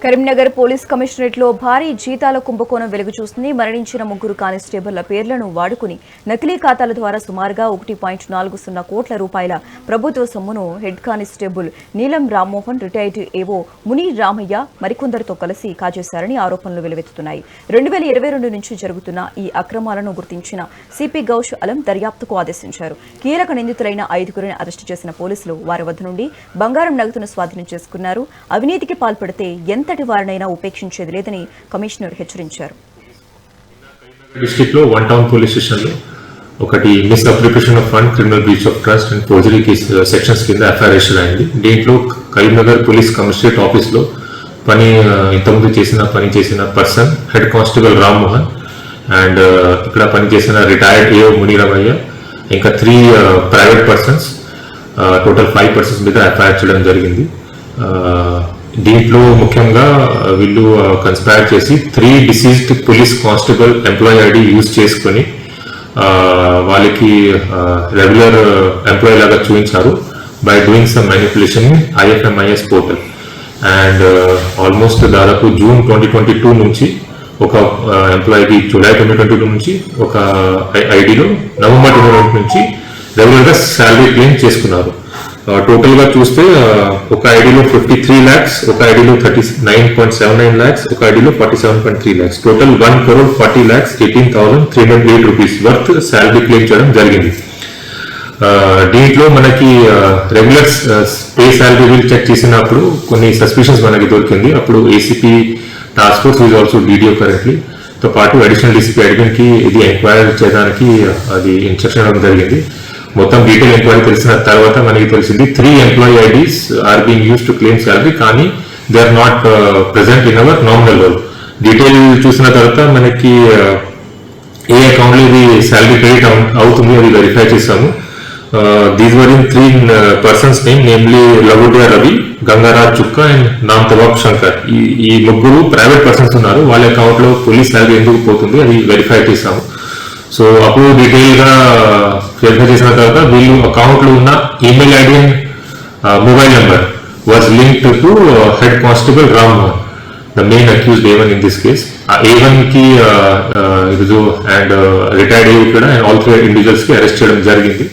Karimnagar police commissionerate లో భారీ జీతాల కుంభకోణం వెలుగు చూస్తుంది. మరణించిన ముగ్గురు కానిస్టేబుళ్ల పేర్లను వాడుకుని నకిలీ ఖాతాల ద్వారా సుమారుగా 1.40 కోట్ల రూపాయల ప్రభుత్వ సొమ్మును హెడ్ కానిస్టేబుల్ నీలం రామ్మోహన్, రిటైర్డ్ ఏవో ముని రామయ్య మరికొందరితో కలిసి కాజేశారని ఆరోపణలు వెలువెత్తుతున్నాయి. 2022 నుంచి జరుగుతున్న ఈ అక్రమాలను గుర్తించిన సిపి గౌష్ అలం దర్యాప్తుకు ఆదేశించారు. కీలక నిందితులైన 5గురిని అరెస్టు చేసిన పోలీసులు వారి వద్ద నుండి బంగారం నగదును స్వాధీనం చేసుకున్నారు. అవినీతికి పాల్పడితే ఎంతటి వారినైనా ఉపేక్షించేది లేదని కమిషనర్ హెచ్చరించారు. డిస్ట్రిక్ట్ లో వన్ టౌన్ పోలీస్ స్టేషన్ లో ఒకటి misapplication of fund, criminal breach of trust and forgery case sections కింద ఎఫ్ఐఆర్ రిజిస్టర్ అయింది. దీంట్లో కరీంనగర్ పోలీస్ కమిషనరేట్ ఆఫీస్ లో ఇంతకుముందు పని చేసిన person head constable Rammohan and ఇక్కడ పనిచేసిన రిటైర్డ్ ఏఓ మునిరామయ్య, ఇంకా 3 ప్రైవేట్ పర్సన్స్, టోటల్ 5 పర్సన్స్ మీద ఎఫ్ఐఆర్ చేయడం జరిగింది. దీంట్లో ముఖ్యంగా వీళ్ళు కన్స్పైర్ చేసి 3 deceased police constable employee ID use చేసుకుని వాళ్ళకి రెగ్యులర్ ఎంప్లాయీ లాగా చూపించారు by doing some manipulation in IFMIS portal. And almost దాదాపు జూన్ 2022 నుంచి ఒక ఎంప్లాయీకి జూలై 2022 నుంచి ఒక ఐడిలో నవంబర్ 2020 నుంచి రెగ్యులర్గా శాలరీ క్లెయిమ్ చేసుకున్నారు. టోటల్ గా చూస్తే ఒక ఐడిలో 53 lakhs, ఒక ఐడిలో 39.79 lakhs, ఒక ఐడిలో 47.3 lakhs, total 1,40,18,308 rupees worth salary claim చేయడం జరిగింది. దీంట్లో మనకి regular pay salary bill check చేసినప్పుడు కొన్ని సస్పిషన్స్ మనకి దొరికింది. అప్పుడు ACP task force is also DDO currently తో పాటు అడిషనల్ డీసీపీ అడ్మిన్ కి ఇది ఎంక్వైరీ చేయడానికి అది ఇన్స్ట్రక్షన్ ఇవ్వడం జరిగింది. మొత్తం డీటెయిల్ ఎంక్వైరీ తెలిసిన తర్వాత మనకి తెలిసింది 3 employee IDs are being use to claim salary, కానీ they are not present in our nominal roll. Detail చూసిన తర్వాత మనకి ఏ అకౌంట్లో ఇది శాలరీ క్రెడిట్ అవుతుంది అది వెరిఫై చేశాము. These were in 3 persons name, namely Lavudiya Ravi, Gangaraj Chukka and నామ్ తవాబ్ శంకర్. ఈ ముగ్గురు ప్రైవేట్ పర్సన్స్ ఉన్నారు. వాళ్ళ అకౌంట్ లో పోలీస్ శాలరీ ఎందుకు పోతుంది అది వెరిఫై చేశాము. సో అప్పుడు డీటెయిల్ గా వెరిఫై చేసిన తర్వాత వీళ్ళు అకౌంట్ లో ఉన్న email ID and mobile number was linked to head constable Rammohan, the main accused A1 in this case. A1 కి అండ్ రిటైర్డ్ కూడా అండ్ ఆల్ 3 ఇండివిజువల్స్ కి అరెస్ట్ చేయడం జరిగింది.